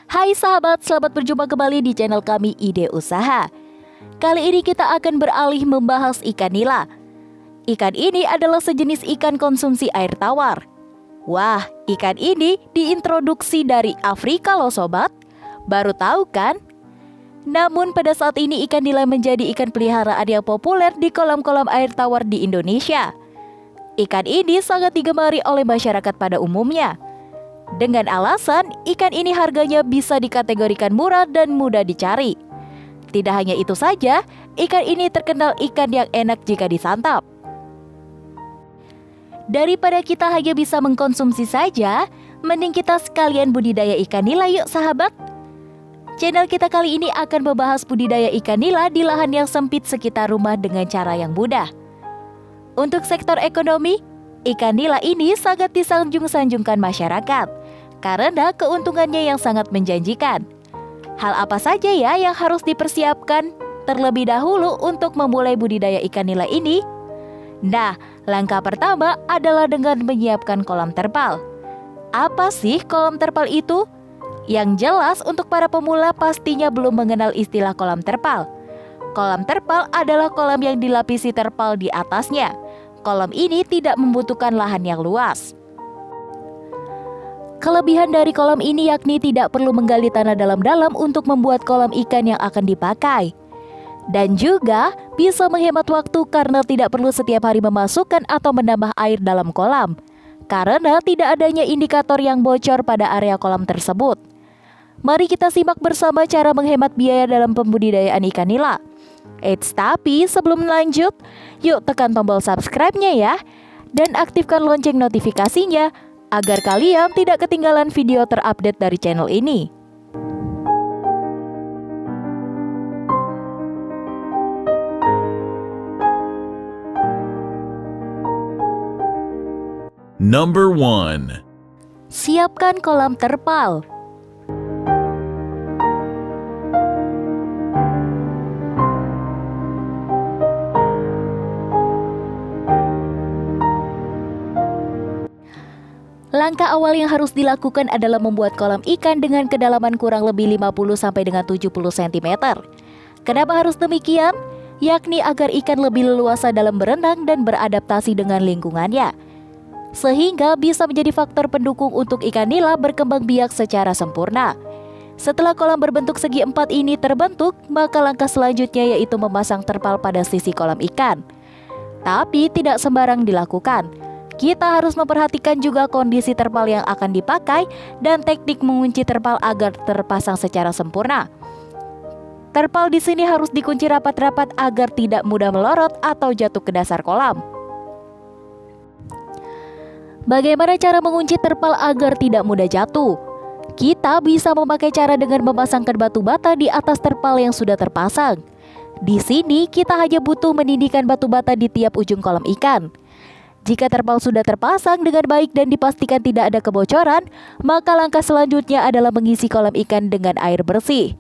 Hai sahabat, selamat berjumpa kembali di channel kami Ide Usaha. Kali ini kita akan beralih membahas ikan nila. Ikan ini adalah sejenis ikan konsumsi air tawar. Wah, ikan ini diintroduksi dari Afrika loh sobat. Baru tahu kan? Namun pada saat ini ikan nila menjadi ikan peliharaan yang populer di kolam-kolam air tawar di Indonesia. Ikan ini sangat digemari oleh masyarakat pada umumnya. Dengan alasan ikan ini harganya bisa dikategorikan murah dan mudah dicari. Tidak hanya itu saja, ikan ini terkenal ikan yang enak jika disantap. Daripada kita hanya bisa mengkonsumsi saja, mending kita sekalian budidaya ikan nila yuk sahabat. Channel kita kali ini akan membahas budidaya ikan nila di lahan yang sempit sekitar rumah dengan cara yang mudah. Untuk sektor ekonomi, ikan nila ini sangat disanjung-sanjungkan masyarakat karena keuntungannya yang sangat menjanjikan. Hal apa saja ya yang harus dipersiapkan terlebih dahulu untuk memulai budidaya ikan nila ini? Nah, langkah pertama adalah dengan menyiapkan kolam terpal. Apa sih kolam terpal itu? Yang jelas untuk para pemula pastinya belum mengenal istilah kolam terpal. Kolam terpal adalah kolam yang dilapisi terpal di atasnya. Kolam ini tidak membutuhkan lahan yang luas. Kelebihan dari kolam ini yakni tidak perlu menggali tanah dalam-dalam untuk membuat kolam ikan yang akan dipakai. Dan juga bisa menghemat waktu karena tidak perlu setiap hari memasukkan atau menambah air dalam kolam. Karena tidak adanya indikator yang bocor pada area kolam tersebut. Mari kita simak bersama cara menghemat biaya dalam pembudidayaan ikan nila. Tapi sebelum lanjut, yuk tekan tombol subscribe-nya ya. Dan aktifkan lonceng notifikasinya agar kalian tidak ketinggalan video terupdate dari channel ini. Number 1. Siapkan kolam terpal. Langkah awal yang harus dilakukan adalah membuat kolam ikan dengan kedalaman kurang lebih 50 sampai dengan 70 cm. Kenapa harus demikian? Yakni agar ikan lebih leluasa dalam berenang dan beradaptasi dengan lingkungannya. Sehingga bisa menjadi faktor pendukung untuk ikan nila berkembang biak secara sempurna. Setelah kolam berbentuk segi empat ini terbentuk, maka langkah selanjutnya yaitu memasang terpal pada sisi kolam ikan. Tapi tidak sembarang dilakukan. Kita harus memperhatikan juga kondisi terpal yang akan dipakai dan teknik mengunci terpal agar terpasang secara sempurna. Terpal di sini harus dikunci rapat-rapat agar tidak mudah melorot atau jatuh ke dasar kolam. Bagaimana cara mengunci terpal agar tidak mudah jatuh? Kita bisa memakai cara dengan memasangkan batu bata di atas terpal yang sudah terpasang. Di sini kita hanya butuh menindihkan batu bata di tiap ujung kolam ikan. Jika terpal sudah terpasang dengan baik dan dipastikan tidak ada kebocoran, maka langkah selanjutnya adalah mengisi kolam ikan dengan air bersih.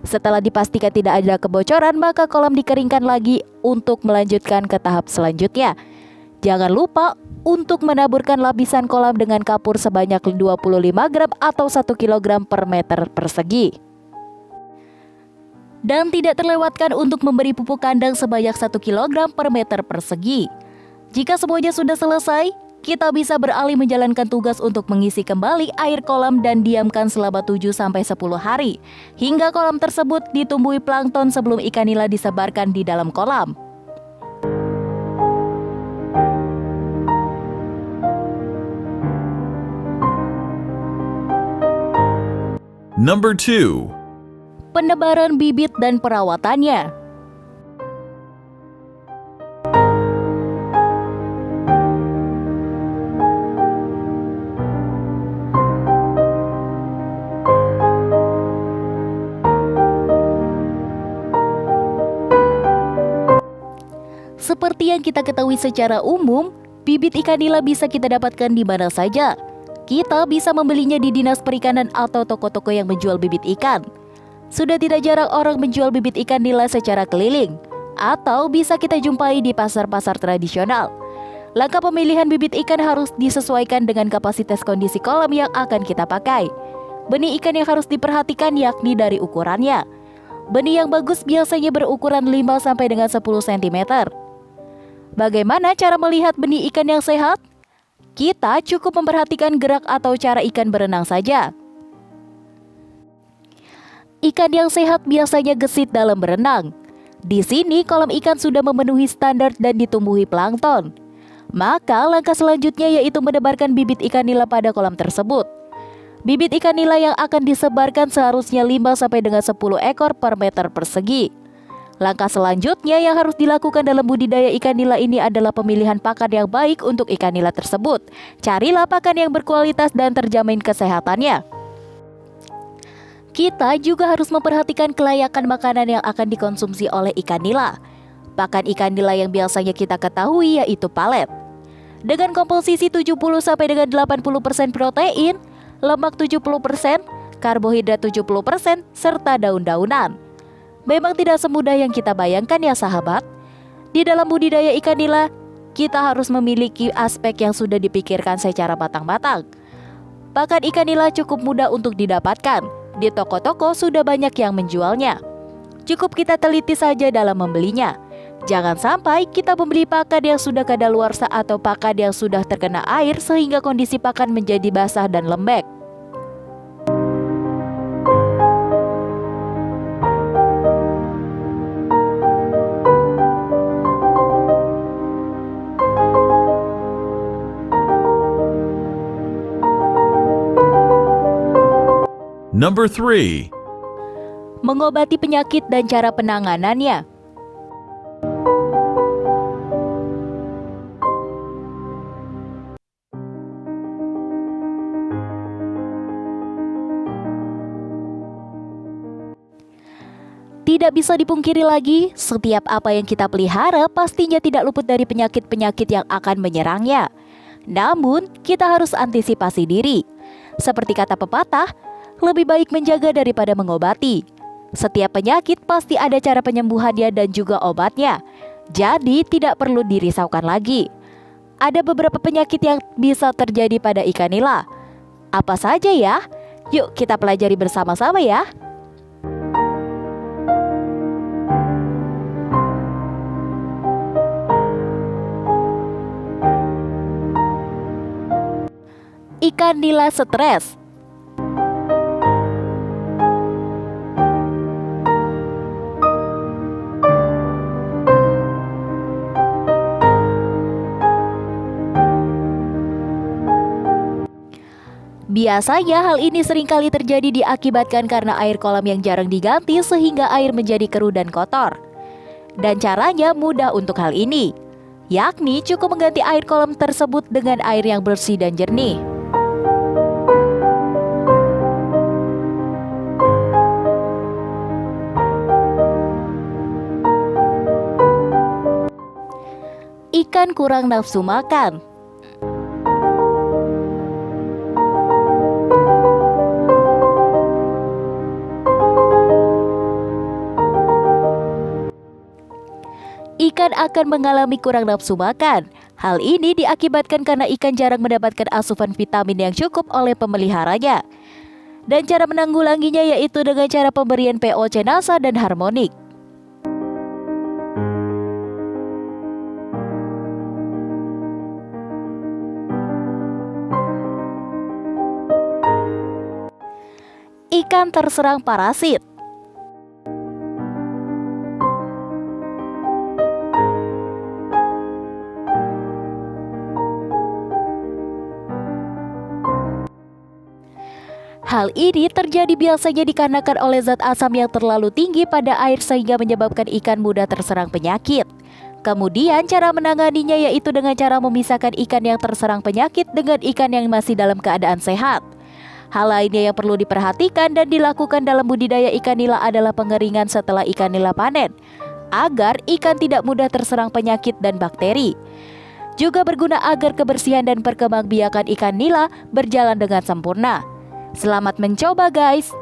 Setelah dipastikan tidak ada kebocoran, maka kolam dikeringkan lagi untuk melanjutkan ke tahap selanjutnya. Jangan lupa untuk menaburkan lapisan kolam dengan kapur sebanyak 25 gram atau 1 kg per meter persegi. Dan tidak terlewatkan untuk memberi pupuk kandang sebanyak 1 kg per meter persegi. Jika semuanya sudah selesai, kita bisa beralih menjalankan tugas untuk mengisi kembali air kolam dan diamkan selama 7-10 hari hingga kolam tersebut ditumbuhi plankton sebelum ikan nila disebarkan di dalam kolam. Number 2. Penebaran bibit dan perawatannya. Seperti yang kita ketahui secara umum, bibit ikan nila bisa kita dapatkan di mana saja. Kita bisa membelinya di dinas perikanan atau toko-toko yang menjual bibit ikan. Sudah tidak jarang orang menjual bibit ikan nila secara keliling, atau bisa kita jumpai di pasar-pasar tradisional. Langkah pemilihan bibit ikan harus disesuaikan dengan kapasitas kondisi kolam yang akan kita pakai. Benih ikan yang harus diperhatikan yakni dari ukurannya. Benih yang bagus biasanya berukuran 5 sampai dengan 10 cm. Bagaimana cara melihat benih ikan yang sehat? Kita cukup memperhatikan gerak atau cara ikan berenang saja. Ikan yang sehat biasanya gesit dalam berenang. Di sini kolam ikan sudah memenuhi standar dan ditumbuhi plankton. Maka langkah selanjutnya yaitu menebarkan bibit ikan nila pada kolam tersebut. Bibit ikan nila yang akan disebarkan seharusnya 5 sampai dengan 10 ekor per meter persegi. Langkah selanjutnya yang harus dilakukan dalam budidaya ikan nila ini adalah pemilihan pakan yang baik untuk ikan nila tersebut. Carilah pakan yang berkualitas dan terjamin kesehatannya. Kita juga harus memperhatikan kelayakan makanan yang akan dikonsumsi oleh ikan nila. Pakan ikan nila yang biasanya kita ketahui yaitu palet. Dengan komposisi 70 sampai dengan 80% protein, lemak 70%, karbohidrat 70%, serta daun-daunan. Memang tidak semudah yang kita bayangkan ya sahabat. Di dalam budidaya ikan nila, kita harus memiliki aspek yang sudah dipikirkan secara matang-matang. Pakan ikan nila cukup mudah untuk didapatkan. Di toko-toko sudah banyak yang menjualnya. Cukup kita teliti saja dalam membelinya. Jangan sampai kita membeli pakan yang sudah kadaluarsa atau pakan yang sudah terkena air sehingga kondisi pakan menjadi basah dan lembek. Number 3. Mengobati penyakit dan cara penanganannya. Tidak bisa dipungkiri lagi, setiap apa yang kita pelihara pastinya tidak luput dari penyakit-penyakit yang akan menyerangnya. Namun, kita harus antisipasi diri. Seperti kata pepatah, lebih baik menjaga daripada mengobati. Setiap penyakit pasti ada cara penyembuhannya dan juga obatnya. Jadi tidak perlu dirisaukan lagi. Ada beberapa penyakit yang bisa terjadi pada ikan nila. Apa saja ya? Yuk kita pelajari bersama-sama ya. Ikan nila stres. Biasanya hal ini seringkali terjadi diakibatkan karena air kolam yang jarang diganti sehingga air menjadi keruh dan kotor. Dan caranya mudah untuk hal ini, yakni cukup mengganti air kolam tersebut dengan air yang bersih dan jernih. Ikan kurang nafsu makan. Ikan akan mengalami kurang nafsu makan. Hal ini diakibatkan karena ikan jarang mendapatkan asupan vitamin yang cukup oleh pemeliharanya. Dan cara menanggulanginya yaitu dengan cara pemberian POC NASA dan harmonik. Ikan terserang parasit. Hal ini terjadi biasanya dikarenakan oleh zat asam yang terlalu tinggi pada air sehingga menyebabkan ikan mudah terserang penyakit. Kemudian cara menanganinya yaitu dengan cara memisahkan ikan yang terserang penyakit dengan ikan yang masih dalam keadaan sehat. Hal lainnya yang perlu diperhatikan dan dilakukan dalam budidaya ikan nila adalah pengeringan setelah ikan nila panen, agar ikan tidak mudah terserang penyakit dan bakteri. Juga berguna agar kebersihan dan perkembangbiakan ikan nila berjalan dengan sempurna. Selamat mencoba guys!